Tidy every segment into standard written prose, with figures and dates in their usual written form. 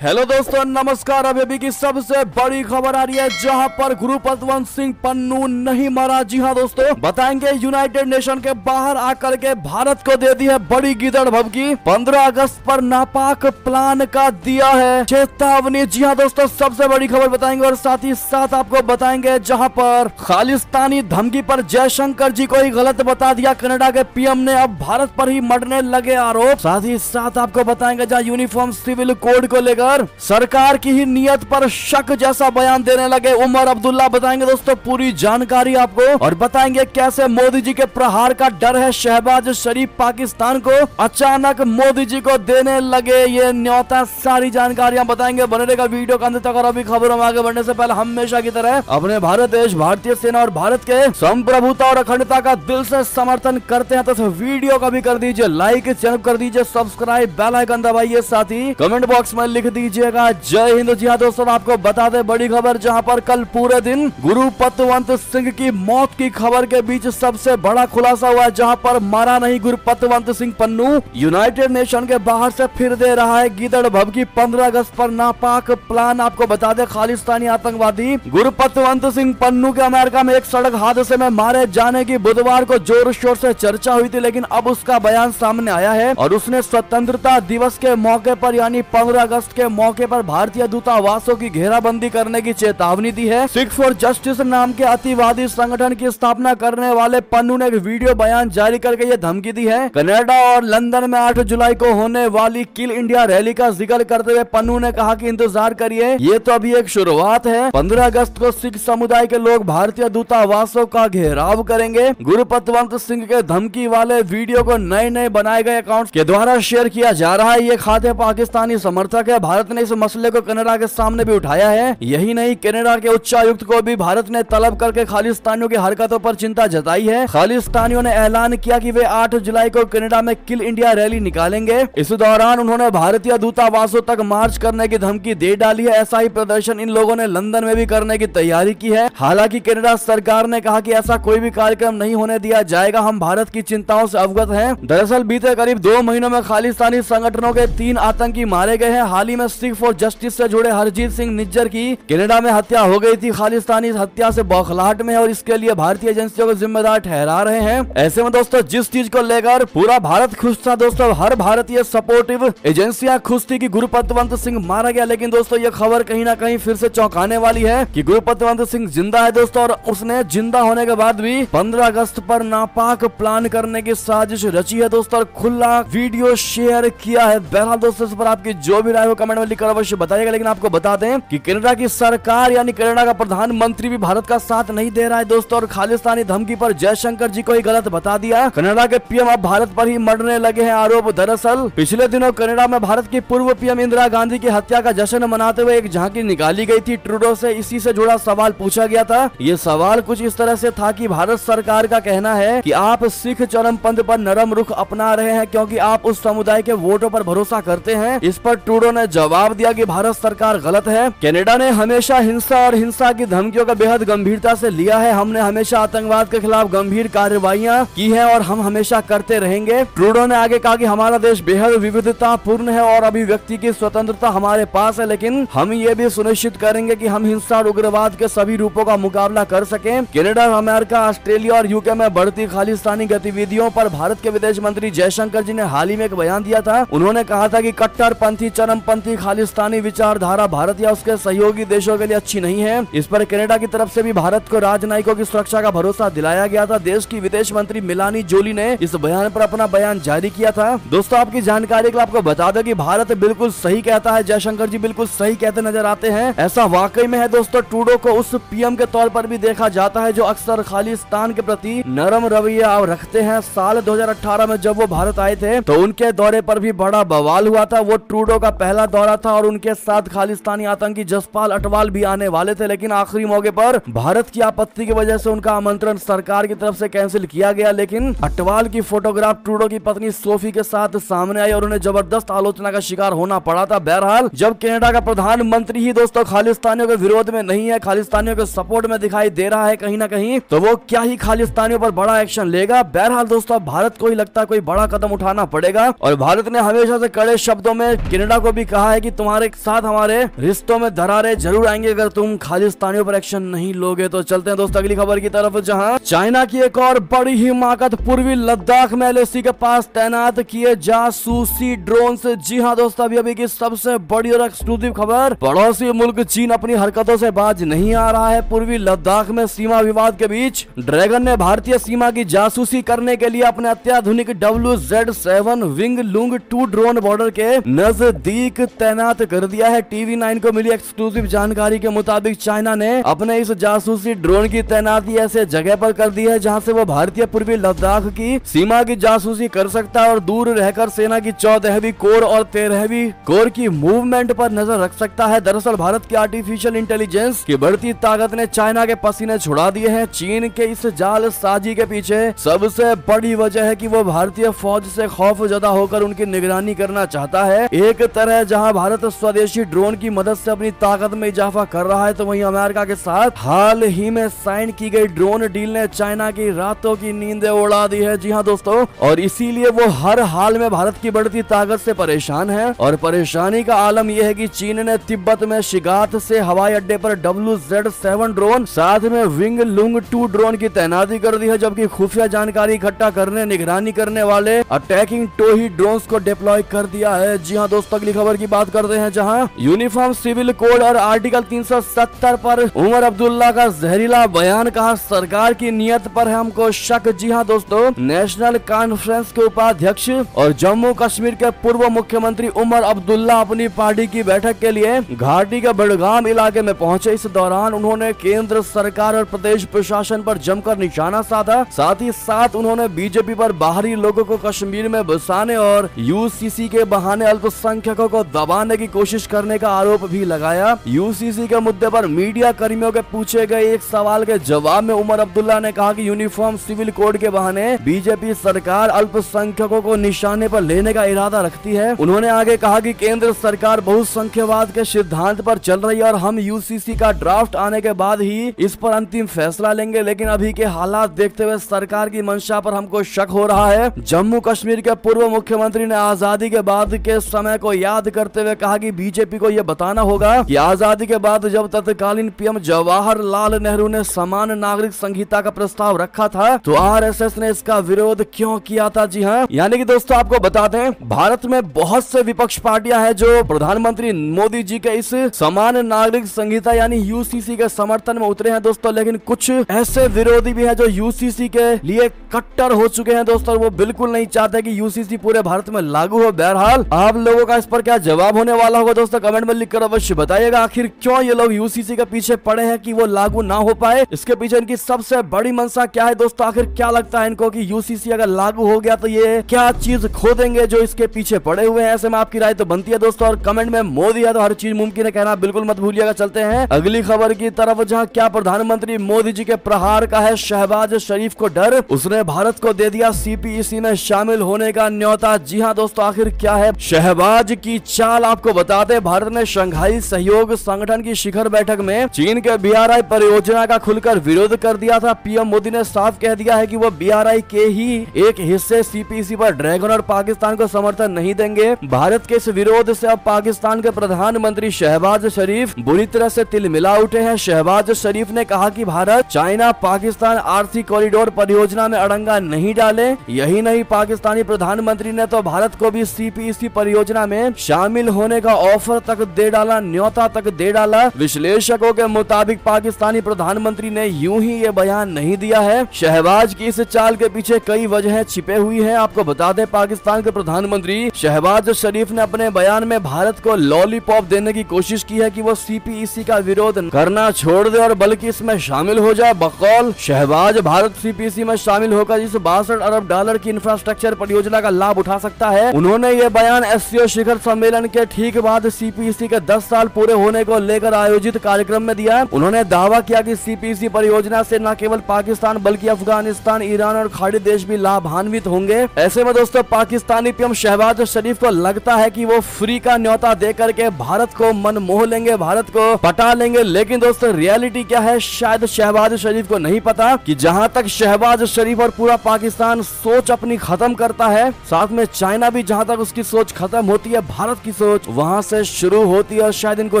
Hello दोस्तों, नमस्कार। अभी की सबसे बड़ी खबर आ रही है जहां पर गुरु पतवंत सिंह पन्नू नहीं मरा। जी हां दोस्तों, बताएंगे यूनाइटेड नेशन के बाहर आकर के भारत को दे दी है बड़ी गिदड़ भभकी। 15 अगस्त पर नापाक प्लान का दिया है चेतावनी। जी हां दोस्तों, सबसे बड़ी खबर बताएंगे और साथ ही साथ आपको बताएंगे जहां पर खालिस्तानी धमकी पर जयशंकर जी को ही गलत बता दिया कनाडा के पीएम ने। अब भारत पर ही मरने लगे आरोप। साथ ही साथ आपको बताएंगे जहां यूनिफॉर्म सिविल कोड को लेकर सरकार की ही नियत पर शक जैसा बयान देने लगे उमर अब्दुल्ला। बताएंगे दोस्तों पूरी जानकारी आपको, और बताएंगे कैसे मोदी जी के प्रहार का डर है शहबाज शरीफ पाकिस्तान को अचानक मोदी जी को देने लगे ये न्योता। सारी जानकारियां बताएंगे, बने रहेगा वीडियो का अंत तक। और अभी खबरों में आगे बढ़ने से पहले हमेशा की तरह अपने भारत देश, भारतीय सेना और भारत के संप्रभुता और अखंडता का दिल से समर्थन करते हैं तो वीडियो का भी कर दीजिए लाइक, चैनल कर दीजिए सब्सक्राइब, बेल आइकन दबाइए, साथ ही कमेंट बॉक्स में लिख दीजिएगा जय हिंद। जी हाँ दोस्तों, आपको बता दें बड़ी खबर जहां पर कल पूरे दिन गुरु पतवंत सिंह की मौत की खबर के बीच सबसे बड़ा खुलासा हुआ है जहां पर मारा नहीं गुरु पतवंत सिंह पन्नू। यूनाइटेड नेशन के बाहर से फिर दे रहा है गिदड़ भभकी। 15 अगस्त पर नापाक प्लान। आपको बता दें खालिस्तानी आतंकवादी गुरु पतवंत सिंह पन्नू के अमेरिका में एक सड़क हादसे में मारे जाने की बुधवार को जोर शोर से चर्चा हुई थी, लेकिन अब उसका बयान सामने आया है और उसने स्वतंत्रता दिवस के मौके पर यानी 15 अगस्त के मौके पर भारतीय दूतावासों की घेराबंदी करने की चेतावनी दी है। सिख फॉर जस्टिस नाम के अतिवादी संगठन की स्थापना करने वाले पन्नू ने एक वीडियो बयान जारी करके ये धमकी दी है। कनाडा और लंदन में 8 जुलाई को होने वाली किल इंडिया रैली का जिक्र करते हुए पन्नू ने कहा कि इंतजार करिए, ये तो अभी एक शुरुआत है। 15 अगस्त को सिख समुदाय के लोग भारतीय दूतावासों का घेराव करेंगे। गुरु पतवंत सिंह के धमकी वाले वीडियो को नए बनाए गए अकाउंट के द्वारा शेयर किया जा रहा है। ये खाते पाकिस्तानी समर्थक है। भारत ने इस मसले को कनाडा के सामने भी उठाया है। यही नहीं, कनाडा के उच्चायुक्त को भी भारत ने तलब करके खालिस्तानियों की हरकतों पर चिंता जताई है। खालिस्तानियों ने ऐलान किया कि वे 8 जुलाई को कनाडा में किल इंडिया रैली निकालेंगे। इस दौरान उन्होंने भारतीय दूतावासों तक मार्च करने की धमकी दे डाली है। ऐसा ही प्रदर्शन इन लोगों ने लंदन में भी करने की तैयारी की है। हालांकि कनाडा सरकार ने कहा कि ऐसा कोई भी कार्यक्रम नहीं होने दिया जाएगा। हम भारत की चिंताओं से अवगत हैं। दरअसल बीते करीब 2 महीनों में खालिस्तानी संगठनों के 3 आतंकी मारे गए हैं। हाल ही में सिख फॉर जस्टिस से जुड़े हरजीत सिंह निज्जर की कनाडा में हत्या हो गई थी। खालिस्तानी इस हत्या से बौखलाहट में है और इसके लिए भारतीय एजेंसियों को जिम्मेदार ठहरा रहे हैं। ऐसे में दोस्तों जिस चीज को लेकर पूरा भारत खुश था दोस्तों, हर भारतीय सपोर्टिव एजेंसियां खुश थी कि गुरु पतवंत सिंह मारा गया, लेकिन दोस्तों ये खबर कहीं ना कहीं फिर से चौंकाने वाली है कि गुरु पतवंत सिंह जिंदा है दोस्तों, और उसने जिंदा होने के बाद भी 15 अगस्त पर नापाक प्लान करने की साजिश रची है दोस्तों, और खुला वीडियो शेयर किया है। बहरहाल दोस्तों, इस पर आपकी जो भी राय हो कमेंट में लिखकर अवश्य बताइएगा। लेकिन आपको बता दें कि कनाडा की सरकार यानी कनाडा का प्रधानमंत्री भी भारत का साथ नहीं दे रहा है दोस्तों, और खालिस्तानी धमकी पर जयशंकर जी को ही गलत बता दिया। कनाडा के पीएम अब भारत पर ही मरने लगे हैं आरोप। दरअसल पिछले दिनों कनाडा में भारत की पूर्व पीएम इंदिरा गांधी की हत्या का जश्न मनाते हुए एक झांकी निकाली गई थी। ट्रूडो से इसी से जुड़ा सवाल पूछा गया था। ये सवाल कुछ इस तरह से था कि भारत सरकार का कहना है कि आप सिख चरमपंथ पर नरम रुख अपना रहे हैं क्योंकि आप उस समुदाय के वोटों पर भरोसा करते हैं। इस पर ट्रूडो ने जवाब दिया कि भारत सरकार गलत है। कनाडा ने हमेशा हिंसा और हिंसा की धमकियों का बेहद गंभीरता से लिया है। हमने हमेशा आतंकवाद के खिलाफ गंभीर कार्रवाइयां की है और हम हमेशा करते रहेंगे। ट्रूडो ने आगे कहा कि हमारा देश बेहद विविधतापूर्ण है और अभिव्यक्ति की स्वतंत्रता हमारे पास है, लेकिन हम ये भी सुनिश्चित करेंगे कि हम हिंसा और उग्रवाद के सभी रूपों का मुकाबला कर सकें। कनाडा, अमेरिका, ऑस्ट्रेलिया और यूके में बढ़ती खालिस्तानी गतिविधियों पर भारत के विदेश मंत्री जयशंकर जी ने हाल ही में एक बयान दिया था। उन्होंने कहा था कि कट्टरपंथी चरमपंथी खालिस्तानी विचारधारा भारत या उसके सहयोगी देशों के लिए अच्छी नहीं है। इस पर कनाडा की तरफ से भी भारत को राजनयिकों की सुरक्षा का भरोसा दिलाया गया था। देश की विदेश मंत्री मेलानी जोली ने इस बयान पर अपना बयान जारी किया था। दोस्तों आपकी जानकारी के लिए आपको बता दो कि भारत बिल्कुल सही कहता है। जयशंकर जी बिल्कुल सही कहते नजर आते हैं। ऐसा वाकई में है दोस्तों। ट्रूडो को उस पीएम के तौर पर भी देखा जाता है जो अक्सर खालिस्तान के प्रति नरम रवैया रखते हैं। साल 2018 में जब वो भारत आए थे तो उनके दौरे पर भी बड़ा बवाल हुआ था। वो ट्रूडो का पहला दौरा था और उनके साथ खालिस्तानी आतंकी जसपाल अटवाल भी आने वाले थे, लेकिन आखिरी मौके पर भारत की आपत्ति की वजह से उनका आमंत्रण सरकार की तरफ से कैंसिल किया गया। लेकिन अटवाल की फोटोग्राफ ट्रूडो की पत्नी सोफी के साथ सामने आई और उन्हें जबरदस्त आलोचना का शिकार होना पड़ा था। बहरहाल जब कनाडा का प्रधानमंत्री ही दोस्तों खालिस्तानियों के विरोध में नहीं है, खालिस्तानियों के सपोर्ट में दिखाई दे रहा है कहीं ना कहीं, तो वो क्या ही खालिस्तानियों पर बड़ा एक्शन लेगा। बहरहाल दोस्तों भारत को ही लगता है कोई बड़ा कदम उठाना पड़ेगा और भारत ने हमेशा से कड़े शब्दों में कनाडा को भी कहा कहा है कि तुम्हारे साथ हमारे रिश्तों में दरारें जरूर आएंगे अगर तुम खालिस्तानियों पर एक्शन नहीं लोगे। तो चलते हैं दोस्तों अगली खबर की तरफ, जहां चाइना की एक और बड़ी हिमाकत पूर्वी लद्दाख में LAC के पास तैनात किए जासूसी ड्रोन से। जी हाँ दोस्तों, अभी की सबसे बड़ी और एक्सक्लूसिव खबर, पड़ोसी मुल्क चीन अपनी हरकतों से बाज नहीं आ रहा है। पूर्वी लद्दाख में सीमा विवाद के बीच ड्रैगन ने भारतीय सीमा की जासूसी करने के लिए अपने अत्याधुनिक WZ-7 विंग लुंग 2 ड्रोन बॉर्डर के नजदीक तैनात कर दिया है। TV9 को मिली एक्सक्लूसिव जानकारी के मुताबिक चाइना ने अपने इस जासूसी ड्रोन की तैनाती ऐसे जगह पर कर दी है जहां से वो भारतीय पूर्वी लद्दाख की सीमा की जासूसी कर सकता है और दूर रहकर सेना की 14वीं कोर और 13वीं कोर की मूवमेंट पर नजर रख सकता है। दरअसल भारत की आर्टिफिशियल इंटेलिजेंस की बढ़ती ताकत ने चाइना के पसीने छुड़ा दिए हैं। चीन के इस जालसाजी के पीछे सबसे बड़ी वजह है कि वो भारतीय फौज से खौफजदा होकर उनकी निगरानी करना चाहता है। एक तरह जहां भारत स्वदेशी ड्रोन की मदद से अपनी ताकत में इजाफा कर रहा है, तो वहीं अमेरिका के साथ हाल ही में साइन की गई ड्रोन डील ने चाइना की रातों की नींदें उड़ा दी है। जी हाँ दोस्तों, और इसीलिए वो हर हाल में भारत की बढ़ती ताकत से परेशान है। और परेशानी का आलम यह है कि चीन ने तिब्बत में शिगात से हवाई अड्डे पर WZ-7 ड्रोन साथ में विंग लुंग 2 ड्रोन की तैनाती कर दी है, जबकि खुफिया जानकारी इकट्ठा करने निगरानी करने वाले अटैकिंग टोही ड्रोन्स को डिप्लॉय कर दिया है। जी हाँ दोस्तों, अगली खबर की बात करते हैं, जहां यूनिफॉर्म सिविल कोड और आर्टिकल 370 पर उमर अब्दुल्ला का जहरीला बयान, कहा सरकार की नियत पर है हमको शक। जी हाँ दोस्तों, नेशनल कॉन्फ्रेंस के उपाध्यक्ष और जम्मू कश्मीर के पूर्व मुख्यमंत्री उमर अब्दुल्ला अपनी पार्टी की बैठक के लिए घाटी के बडगाम इलाके में पहुंचे। इस दौरान उन्होंने केंद्र सरकार और प्रदेश प्रशासन पर जमकर निशाना साधा। साथ ही साथ उन्होंने बीजेपी पर बाहरी लोगों को कश्मीर में बसाने और UCC के बहाने अल्पसंख्यकों को दबाने की कोशिश करने का आरोप भी लगाया। UCC के मुद्दे पर मीडिया कर्मियों के पूछे गए एक सवाल के जवाब में उमर अब्दुल्ला ने कहा कि यूनिफॉर्म सिविल कोड के बहाने बीजेपी सरकार अल्पसंख्यकों को निशाने पर लेने का इरादा रखती है। उन्होंने आगे कहा कि केंद्र सरकार बहुसंख्यवाद के सिद्धांत पर चल रही है और हम UCC का ड्राफ्ट आने के बाद ही इस पर अंतिम फैसला लेंगे, लेकिन अभी के हालात देखते हुए सरकार की मंशा पर हमको शक हो रहा है। जम्मू कश्मीर के पूर्व मुख्यमंत्री ने आजादी के बाद के समय को याद करते हुए कहा कि बीजेपी को यह बताना होगा कि आजादी के बाद जब तत्कालीन PM जवाहरलाल नेहरू ने समान नागरिक संहिता का प्रस्ताव रखा था तो RSS ने इसका विरोध क्यों किया था। जी हाँ, यानी कि दोस्तों आपको बता दें, भारत में बहुत से विपक्ष पार्टियां हैं जो प्रधानमंत्री मोदी जी के इस समान नागरिक संहिता यानी UCC के समर्थन में उतरे हैं दोस्तों, लेकिन कुछ ऐसे विरोधी भी हैं जो UCC के लिए कट्टर हो चुके हैं दोस्तों। वो बिल्कुल नहीं चाहते कि UCC पूरे भारत में लागू हो। बहरहाल आप लोगों का इस पर क्या जवाब होने वाला होगा दोस्तों, कमेंट में लिखकर अवश्य बताइएगा। आखिर क्यों ये लोग UCC के पीछे पड़े हैं कि वो लागू ना हो पाए, इसके पीछे इनकी सबसे बड़ी मंशा क्या है दोस्तों। आखिर क्या लगता है इनको कि UCC अगर लागू हो गया तो ये क्या चीज खो देंगे जो इसके पीछे पड़े हुए हैं। ऐसे में आपकी राय तो बनती है दोस्तों, और कमेंट में मोदी है तो हर चीज मुमकिन है कहना बिल्कुल मत भूलिएगा। चलते हैं अगली खबर की तरफ, जहां क्या प्रधानमंत्री मोदी जी के प्रहार का है शहबाज शरीफ को डर, उसने भारत को दे दिया CPEC में शामिल होने का न्योता। जी हाँ दोस्तों, आखिर क्या है शहबाज की चाल, आपको बताते भारत ने शंघाई सहयोग संगठन की शिखर बैठक में चीन के BRI परियोजना का खुलकर विरोध कर दिया था। PM मोदी ने साफ कह दिया है कि वो BRI के ही एक हिस्से CPEC पर ड्रैगन और पाकिस्तान को समर्थन नहीं देंगे। भारत के इस विरोध से अब पाकिस्तान के प्रधानमंत्री शहबाज शरीफ बुरी तरह से तिलमिला उठे हैं। शहबाज शरीफ ने कहा कि भारत चाइना पाकिस्तान आर्थिक कॉरिडोर परियोजना में अड़ंगा नहीं डाले। यही नहीं, पाकिस्तानी प्रधानमंत्री ने तो भारत को भी CPEC परियोजना में शामिल होने का ऑफर तक दे डाला, न्योता तक दे डाला। विश्लेषकों के मुताबिक पाकिस्तानी प्रधानमंत्री ने यूं ही ये बयान नहीं दिया है। शहबाज की इस चाल के पीछे कई वजहें छिपे हुई हैं। आपको बता दें, पाकिस्तान के प्रधानमंत्री शहबाज शरीफ ने अपने बयान में भारत को लॉलीपॉप देने की कोशिश की है कि वो CPEC का विरोध करना छोड़ दे और बल्कि इसमें शामिल हो जाए। बकौल शहबाज, भारत CPEC में शामिल होकर इस $62 अरब की इंफ्रास्ट्रक्चर परियोजना का लाभ उठा सकता है। उन्होंने ये बयान SCO शिखर सम्मेलन के ठीक बाद CPEC के 10 साल पूरे होने को लेकर आयोजित कार्यक्रम में दिया। उन्होंने दावा किया कि CPEC परियोजना से न केवल पाकिस्तान बल्कि अफगानिस्तान, ईरान और खाड़ी देश भी लाभान्वित होंगे। ऐसे में दोस्तों पाकिस्तानी PM शहबाज शरीफ को लगता है कि वो फ्री का न्योता दे करके भारत को मन मोह लेंगे, भारत को पटा लेंगे। लेकिन दोस्तों रियलिटी क्या है, शायद शहबाज शरीफ को नहीं पता कि जहां तक शहबाज शरीफ और पूरा पाकिस्तान सोच अपनी खत्म करता है, साथ में चाइना भी जहां तक उसकी सोच खत्म होती है, भारत की सोच वहाँ से शुरू होती है। और शायद इनको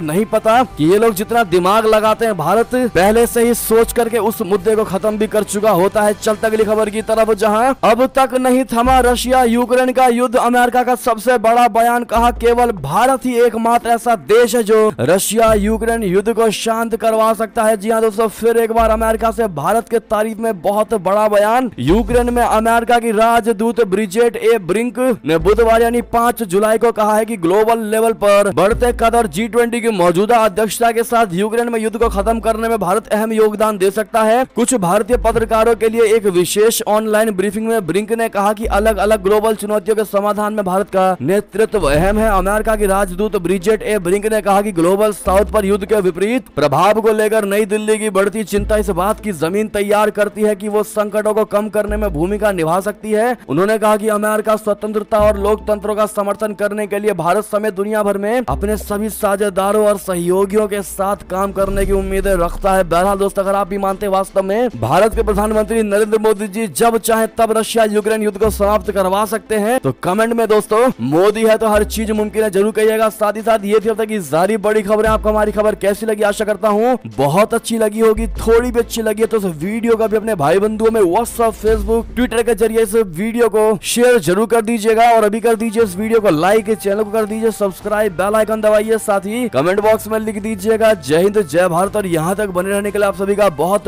नहीं पता कि ये लोग जितना दिमाग लगाते हैं, भारत पहले से ही सोच करके उस मुद्दे को खत्म भी कर चुका होता है। चलते अगली खबर की तरफ, जहां अब तक नहीं थमा रशिया यूक्रेन का युद्ध, अमेरिका का सबसे बड़ा बयान, कहा केवल भारत ही एकमात्र ऐसा देश है जो रशिया यूक्रेन युद्ध को शांत करवा सकता है। जी हाँ दोस्तों, फिर एक बार अमेरिका से भारत के तारीफ में बहुत बड़ा बयान। यूक्रेन में अमेरिका की राजदूत ब्रिजेट ए ब्रिंक ने बुधवार यानी 5 जुलाई को कहा है कि ग्लोबल लेवल पर बढ़ते कद और G20 की मौजूदा अध्यक्षता के साथ यूक्रेन में युद्ध को खत्म करने में भारत अहम योगदान दे सकता है। कुछ भारतीय पत्रकारों के लिए एक विशेष ऑनलाइन ब्रीफिंग में ब्रिंक ने कहा कि अलग अलग ग्लोबल चुनौतियों के समाधान में भारत का नेतृत्व अहम है। अमेरिका की राजदूत ब्रिजेट ए ब्रिंक ने कहा कि ग्लोबल साउथ पर युद्ध के विपरीत प्रभाव को लेकर नई दिल्ली की बढ़ती चिंता इस बात की जमीन तैयार करती है कि वो संकटों को कम करने में भूमिका निभा सकती है। उन्होंने कहा कि अमेरिका स्वतंत्रता और लोकतंत्रों का समर्थन करने के लिए भारत समेत दुनिया भर में अपने सभी साझेदारों और सहयोगियों के साथ काम करने की उम्मीदें रखता है। बहरहाल दोस्तों, अगर आप भी मानते वास्तव में भारत के प्रधानमंत्री नरेंद्र मोदी जी जब चाहे तब रशिया यूक्रेन युद्ध को समाप्त करवा सकते हैं, तो कमेंट में दोस्तों मोदी है तो हर चीज मुमकिन है जरूर कहिएगा। साथ ही साथ ये थी अब तक की सारी बड़ी खबरें। आपको हमारी खबर कैसी लगी? आशा करता हूँ बहुत अच्छी लगी होगी। थोड़ी भी अच्छी लगी है तो इस वीडियो का भी अपने भाई बंधुओं में व्हाट्सएप, फेसबुक, ट्विटर के जरिए इस वीडियो को शेयर जरूर कर दीजिएगा। और अभी कर दीजिए इस वीडियो को लाइक, चैनल को कर दीजिए सब्सक्राइब, बेल आइकन दबाइए। साथ ही कमेंट बॉक्स में लिख दीजिएगा जय हिंद, जय भारत। और यहाँ तक बने रहने के लिए आप सभी का बहुत